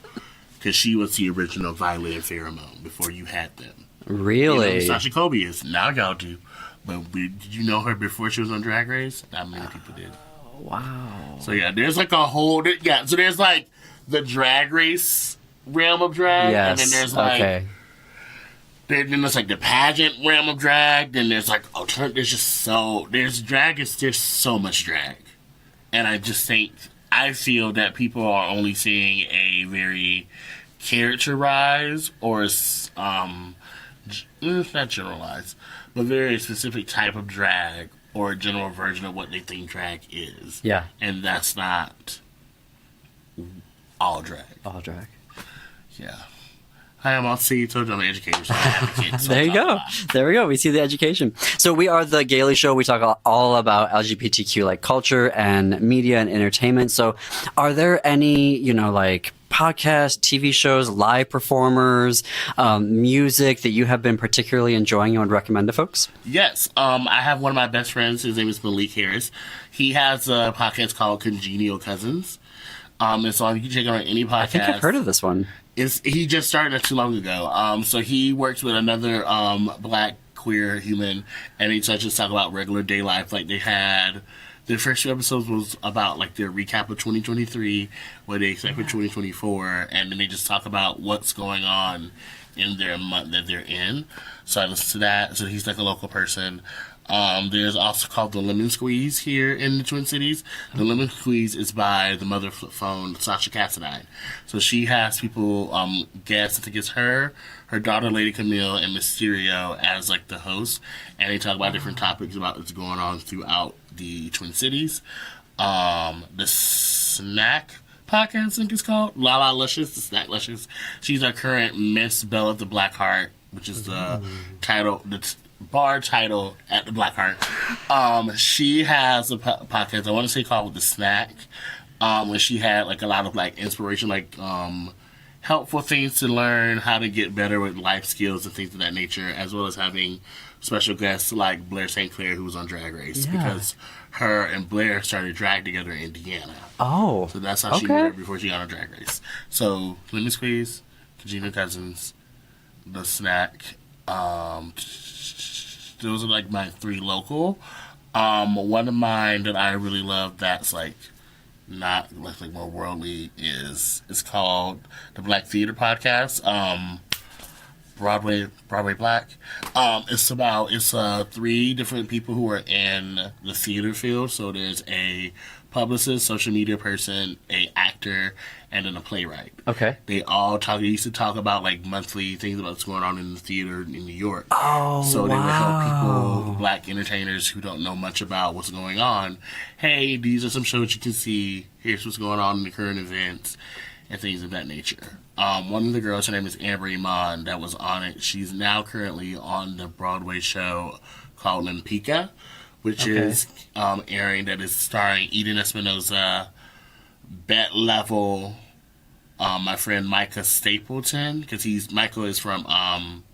Because she was the original Violet and Pheromone before you had them. Really? You know who Sasha Colby is. Now y'all do. But did you know her before she was on Drag Race? Not many people did. Wow. So yeah, there's like a whole... so there's like the Drag Race realm of drag. Yes. And then there's like... Okay. Then there's like the pageant realm of drag. Then there's like alternative. There's just so... There's so much drag. And I just think... I feel that people are only seeing a very characterized or not generalized, but very specific type of drag or a general version of what they think drag is. Yeah. And that's not all drag. All drag. Yeah. Hi, I'm on C. Told you I'm an educator. So there you go. There we go. We see the education. So we are the Gaily Show. We talk all about LGBTQ like culture and media and entertainment. So are there any, like podcasts, TV shows, live performers, music that you have been particularly enjoying and would recommend to folks? Yes. I have one of my best friends. His name is Malik Harris. He has a podcast called Congenial Cousins. And so you can check it on any podcast. I think I've heard of this one. He just started not too long ago. So he works with another black queer human, and he just talk about regular day life. Like they had, the first few episodes was about like their recap of 2023, what they expect for 2024, and then they just talk about what's going on in their month that they're in. So I listen to that. So he's like a local person. There's also called The Lemon Squeeze here in the Twin Cities. The Lemon Squeeze is by the mother flip phone, Sasha Cassadine. So she has people, guests, I think it's her daughter, Lady Camille, and Mysterio as like the host. And they talk about different topics about what's going on throughout the Twin Cities. The Snack podcast, I think it's called. Lala Luscious, the Snack Luscious. She's our current Miss Belle of the Black Heart, which is the title, bar title at the Black Heart. She has a podcast, I want to say called The Snack, where she had like a lot of like inspiration, like helpful things to learn how to get better with life skills and things of that nature, as well as having special guests like Blair St. Clair, who was on Drag Race, because her and Blair started drag together in Indiana. Oh, so that's how she met her before she got on Drag Race. So Lemon Squeeze, Congenial Cousins, The Snack. Those are like my three local. One of mine that I really love that's like not like more worldly is called the Black Theater Podcast. Broadway Black. It's three different people who are in the theater field. So there's a publicist, social media person, a actor, and then a playwright. Okay. They used to talk about like monthly things about what's going on in the theater in New York. Oh, so they would help people, black entertainers who don't know much about what's going on. Hey, these are some shows you can see. Here's what's going on in the current events and things of that nature. One of the girls, her name is Amber Iman, that was on it. She's now currently on the Broadway show called Limpika, which is airing, that is starring Eden Espinosa, Bet Level, my friend Micah Stapleton, because Michael is from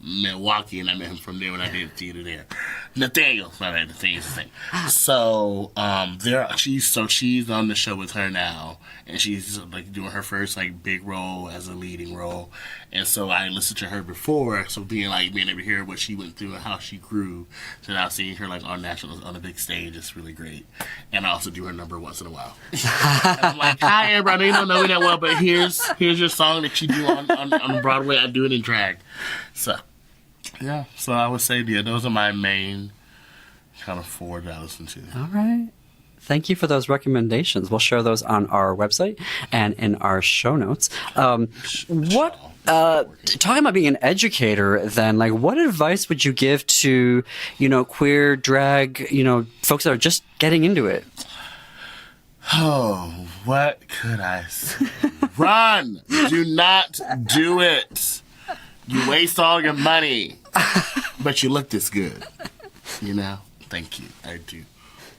Milwaukee, and I met him from there when I did theater there. Nathaniel's his thing. So she's on the show with her now, and she's like doing her first like big role as a leading role. And so I listened to her before, so being able to hear what she went through and how she grew. So now seeing her like on a big stage is really great. And I also do her number once in a while. I'm like, hi Amber, I know you don't know me that well, but here's your song that you do on Broadway. I do it in drag. So yeah, so I would say those are my main kind of four that I listen to. All right. Thank you for those recommendations. We'll share those on our website and in our show notes. Talking about being an educator, then, like, what advice would you give to, queer drag, folks that are just getting into it? Oh, what could I say? Run! Do not do it. You waste all your money, but you look this good. Thank you. I do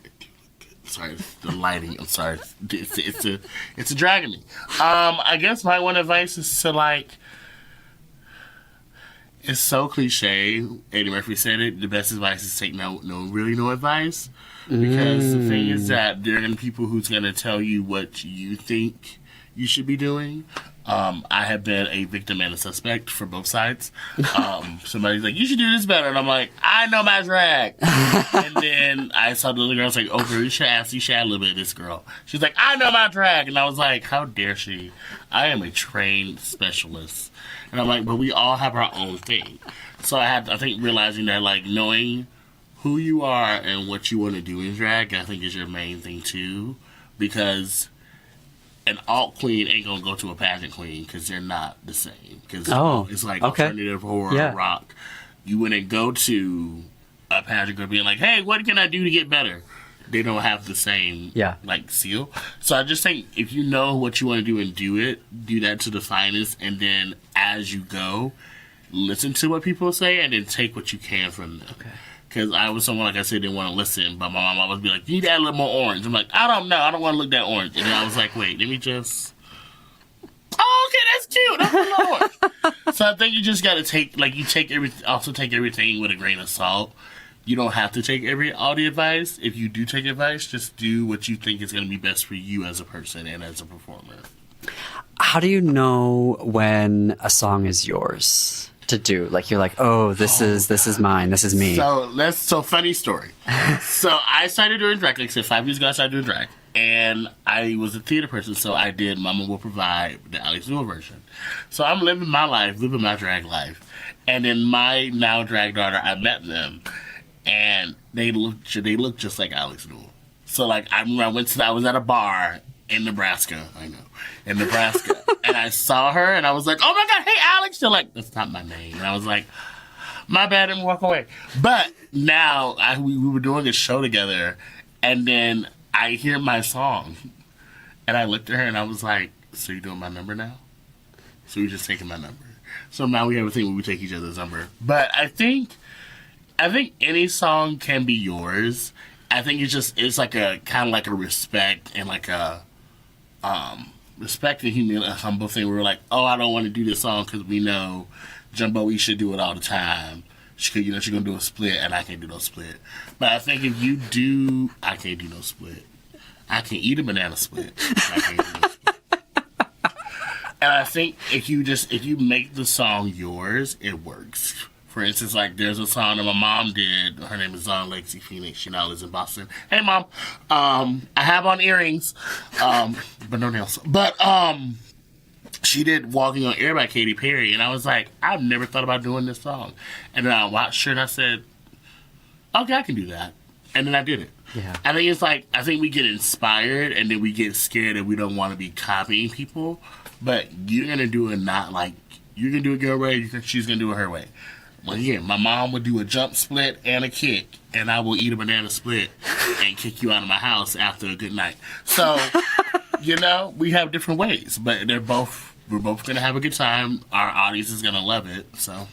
look good. sorry, the lighting. I'm sorry. It's dragging me. I guess my one advice is to like. It's so cliche. Eddie Murphy said it. The best advice is take no advice. Because the thing is that there are gonna be people who's gonna tell you what you think you should be doing. I have been a victim and a suspect for both sides. Somebody's like, you should do this better. And I'm like, I know my drag. And then I saw the other girl was like, oh, girl, you should add a little bit of this girl. She's like, I know my drag. And I was like, how dare she? I am a trained specialist. And I'm like, but we all have our own thing. So I think realizing that, like, knowing who you are and what you want to do in drag, I think is your main thing too. Because an alt queen ain't gonna go to a pageant queen because they're not the same. Because it's like alternative horror, rock. You wouldn't go to a pageant girl being like, hey, what can I do to get better? They don't have the same like seal. So I just think if you know what you want to do and do that to the finest, and then as you go, listen to what people say and then take what you can from them. Okay. Because I was someone, like I said, didn't want to listen, but my mom always be like, you need to add a little more orange. I'm like, I don't know. I don't want to look that orange. And then I was like, wait, let me just... Oh, okay, that's cute. That's a little orange. So I think you just got to take everything with a grain of salt. You don't have to take all the advice. If you do take advice, just do what you think is going to be best for you as a person and as a performer. How do you know when a song is yours to do? Like, you're like, oh, this is mine, this is me. So funny story. So I started doing drag, like I said, 5 years ago I started doing drag. And I was a theater person, so I did Mama Will Provide, the Alex Newell version. So I'm living my drag life. And then my now drag daughter, I met them, and they look just like Alex Newell. So like I was at a bar in Nebraska, and I saw her, and I was like, oh my God, hey Alex. They're like, that's not my name. And I was like, my bad, and walk away. But now we were doing a show together, and then I hear my song, and I looked at her, and I was like, so you doing my number now? So you're just taking my number. So now we have a thing where we take each other's number. But I think any song can be yours. I think it's like a kind of like a respect and like a respect and humility, a humble thing. Where we're like, oh, I don't want to do this song because we know Jumbo E should do it all the time. She's gonna do a split, and I can't do no split. But I think if you do, I can't do no split. I can eat a banana split. I can't do no split. And I think if you make the song yours, it works. For instance, like there's a song that my mom did. Her name is Rustina Phoenix. She now lives in Boston. Hey, Mom. I have on earrings, but no nails. But she did Walking on Air by Katy Perry. And I was like, I've never thought about doing this song. And then I watched her and I said, okay, I can do that. And then I did it. Yeah. I think we get inspired and then we get scared and we don't want to be copying people. But you're going to do it you're going to do it your way, she's going to do it her way. Well, yeah, my mom would do a jump split and a kick, and I will eat a banana split and kick you out of my house after a good night. So, we have different ways, but we're both going to have a good time. Our audience is going to love it, so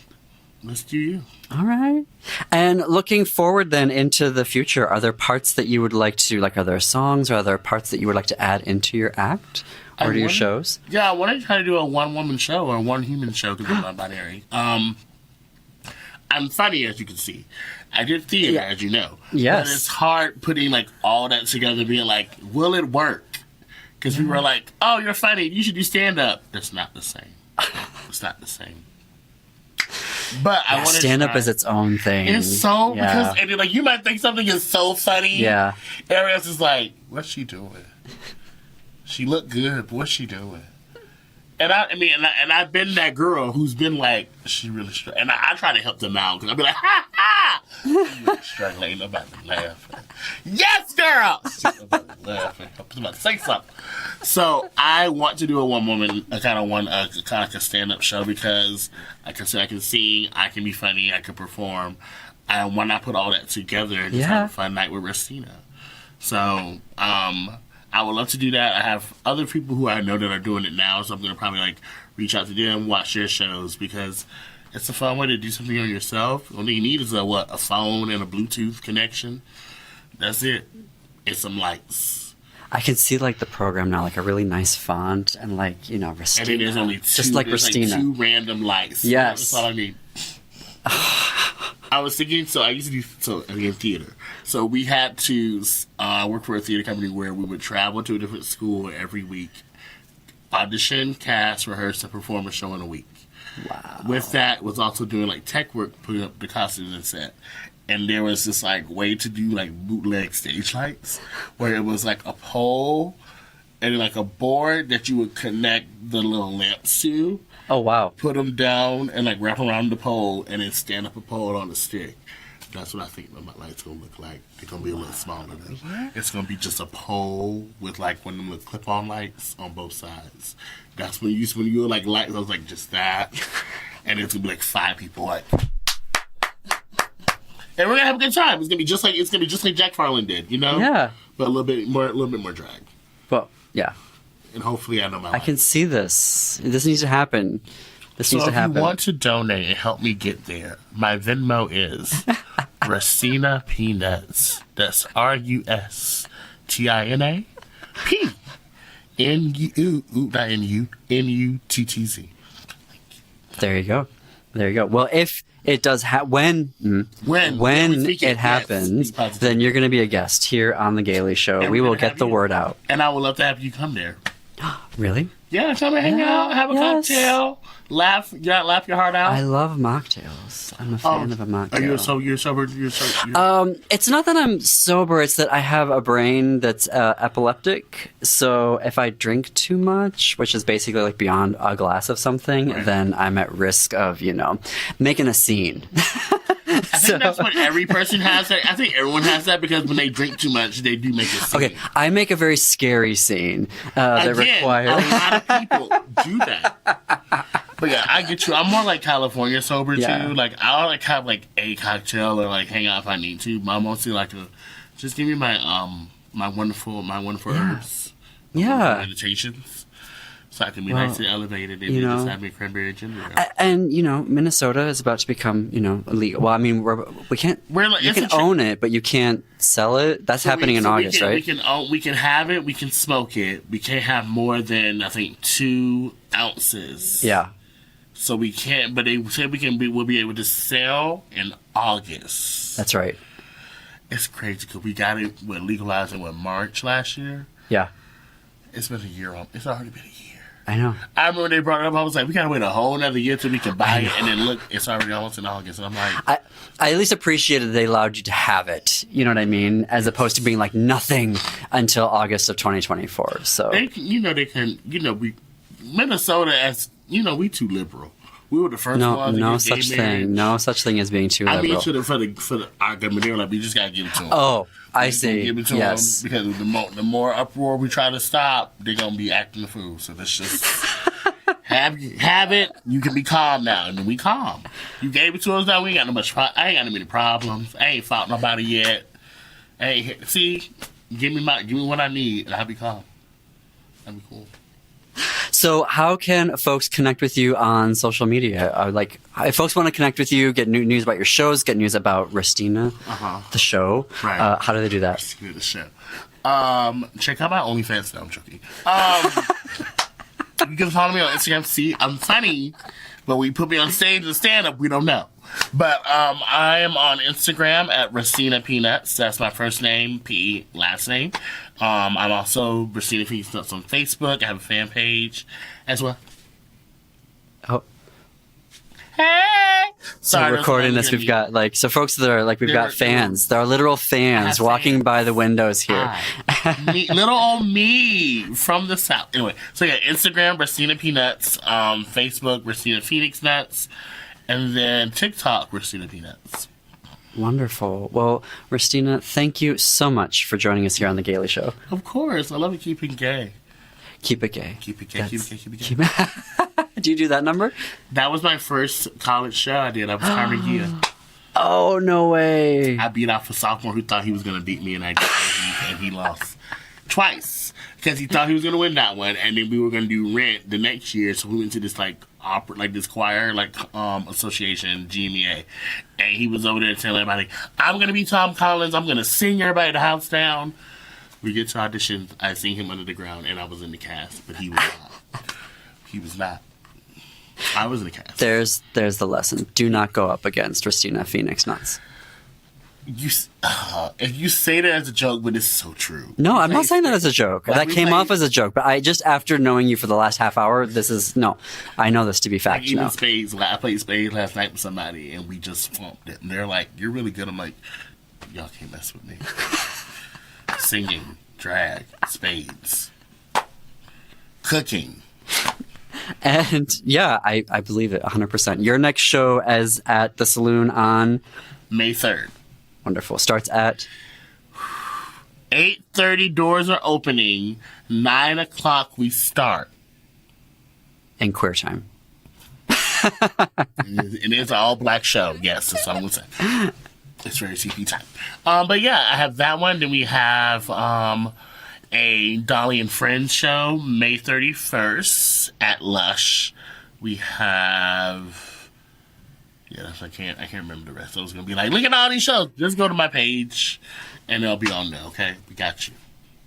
let's do you. All right. And looking forward then into the future, are there parts that you would like to, are there songs or are there parts that you would like to add into your act or to your shows? Yeah, I want to try to do a one-woman show or a one-human show to be non-binary. I'm funny, as you can see. I did theater, as you know. Yes. But it's hard putting, all that together, being like, will it work? Because we were like, oh, you're funny, you should do stand-up. That's not the same. It's not the same. But I want to stand-up is its own thing. It's so, because, and you might think something is so funny. Yeah. Everyone else is like, what's she doing? She looked good, but what's she doing? And I've been that girl who's been like, she really struggling. And I try to help them out because I'll be like, ha ha! You struggling, ain't nobody laughing. Yes, girl! Ain't nobody laughing. I'm about to say something. So I want to do a one-woman, kind of like a stand-up show because, like I said, I can sing, I can be funny, I can perform. And why not put all that together and just have a fun night with Rustina? So, I would love to do that. I have other people who I know that are doing it now, so I'm going to probably reach out to them, watch their shows, because it's a fun way to do something on yourself. All you need is a phone and a Bluetooth connection. That's it. and some lights. I can see like the program now, like a really nice font and like, Rustina. And then there's only two, just like Rustina. Like 2 random lights. Yes. That's all I need. I was thinking, so I used to do in theater. So we had to work for a theater company where we would travel to a different school every week, audition, cast, rehearse, and perform a show in a week. Wow. With that, was also doing like tech work, putting up the costumes and set. And there was this like way to do like bootleg stage lights, where it was like a pole and like a board that you would connect the little lamps to. Oh wow! Put them down and like wrap around the pole, and then stand up a pole on a stick. That's what I think my lights gonna look like. They're gonna be a little smaller. It's gonna be just a pole with like one of them little clip-on lights on both sides. That's when you were like lights. I was like just that, and it's gonna be like 5 people like. And we're gonna have a good time. It's gonna be just like Jack Farland did, Yeah. But a little bit more drag. Well, yeah. And hopefully I know my I can see this. This needs to happen. This needs to happen. So if you want to donate and help me get there, my Venmo is Rustina Phoenix. That's RUSTINA PNUTTZ. There you go. There you go. Well, if it does when it happens, yes, then you're going to be a guest here on the Gaily Show. And we will get the word out. And I would love to have you come there. Really? Yeah, come and hang out, have a cocktail, laugh your heart out. I love mocktails. I'm a fan of a mocktail. You're sober? It's not that I'm sober. It's that I have a brain that's epileptic. So if I drink too much, which is basically like beyond a glass of something, then I'm at risk of, making a scene. I think that's what every person has. I think everyone has that because when they drink too much, they do make a scene. Okay, I make a very scary scene that requires... a lot of people do that. But yeah, I get you. I'm more like California sober too. Like I'll like have like a cocktail or like hang out if I need to. But I'm mostly like just give me my my wonderful herbs. Yeah. Meditations. So I can be nice and elevated and just have me cranberry ginger. And, Minnesota is about to become, illegal. Well, I mean, we can't, you can own it, but you can't sell it. That's happening in August, right? We can have it, we can smoke it. We can't have more than, I think, 2 ounces. Yeah. So we can't, but they said we'll be able to sell in August. That's right. It's crazy because we got it, legalized in March last year? Yeah. It's been a year. It's already been a year. I know. I remember when they brought it up, I was like, we gotta wait a whole another year till we can buy it. And then look, it's already almost in August. And I'm like... I at least appreciated they allowed you to have it. You know what I mean? As opposed to being like nothing until August of 2024. So... Minnesota, as, we too liberal. We were the first ones to get such gay thing. marriage. No such thing as being too liberal. I mean, for our government, they were like, we just gotta give it to them. Oh, I see. Give it to them because the more uproar we try to stop, they're gonna be acting the fool. So let's just have it. You can be calm now, and then we calm. You gave it to us now. We ain't got no much. I ain't got no many problems. I ain't fought nobody yet. Give me what I need, and I'll be calm. That'd be cool. So how can folks connect with you on social media? If folks want to connect with you, get new news about your shows, get news about Rustina, the show, right. How do they do that? Rustina, the show. Check out my OnlyFans. No, I'm joking. You can follow me on Instagram. See, I'm funny, but when you put me on stage and stand-up, we don't know. But I am on Instagram at Rustina Phoenix Nuttz. That's my first name, P, last name. I'm also Rustina Phoenix Nuttz on Facebook. I have a fan page as well. Oh. Hey! So recording this, we've got folks that are we've got fans. There are literal fans walking by the windows here. Little old me from the South. Anyway, so yeah, Instagram, Rustina Phoenix Nuttz. Facebook, Rustina Phoenix Nuttz. And then TikTok, Rustina Phoenix Nuttz. Wonderful. Well, Rustina, thank you so much for joining us here on The Gaily Show. Of course. I love it keeping gay. Keep it gay. Keep it gay, keep it gay. Do you do that number? That was my first college show I did. I was Carnegie. Oh, no way. I beat out a sophomore who thought he was going to beat me, and I did, and he lost. Twice. Because he thought he was going to win that one, and then we were going to do Rent the next year, so we went to this, opera, this choir, association, GMEA, and he was over there telling everybody, I'm going to be Tom Collins, I'm going to sing everybody the house down. We get to auditions. I seen him under the ground, and I was in the cast, but he was not. He was not. I was in the cast. There's the lesson. Do not go up against Rustina Phoenix Nuttz. If you say that as a joke, but it's so true. No, I'm not saying that as a joke. That came off as a joke, but I just, after knowing you for the last half hour, I know this to be fact now. I played spades last night with somebody, and we just flunked it. And they're like, "You're really good." I'm like, "Y'all can't mess with me." Singing, drag, spades, cooking. And yeah, I believe it 100%. Your next show is at the Saloon on May 3rd. Wonderful. Starts at 8:30. Doors are opening. 9 o'clock we start. In queer time. It is an all-black show. Yes, that's all I'm going to say. It's very CP time. But yeah, I have that one. Then we have a Dolly and Friends show, May 31st at Lush. We have... Yes, I can't remember the rest. So I was going to be like, look at all these shows. Just go to my page, and they'll be on there, okay? We got you.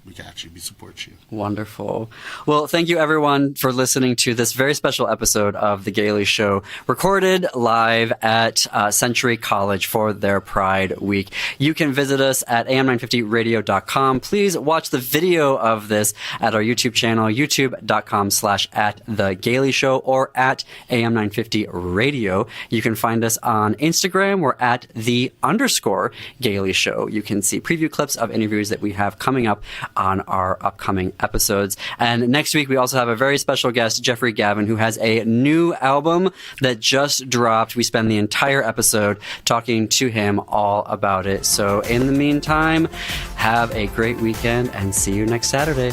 We got you. We support you. Wonderful. Well, thank you, everyone, for listening to this very special episode of The Gaily Show, recorded live at Century College for their Pride Week. You can visit us at am950radio.com. Please watch the video of this at our YouTube channel, youtube.com/@thegailyshow or at am950radio. You can find us on Instagram. We're at _Gaily Show. You can see preview clips of interviews that we have coming up on our upcoming episodes. And next week, we also have a very special guest, Jeffrey Gavin, who has a new album that just dropped. We spend the entire episode talking to him all about it. So in the meantime, have a great weekend and see you next Saturday.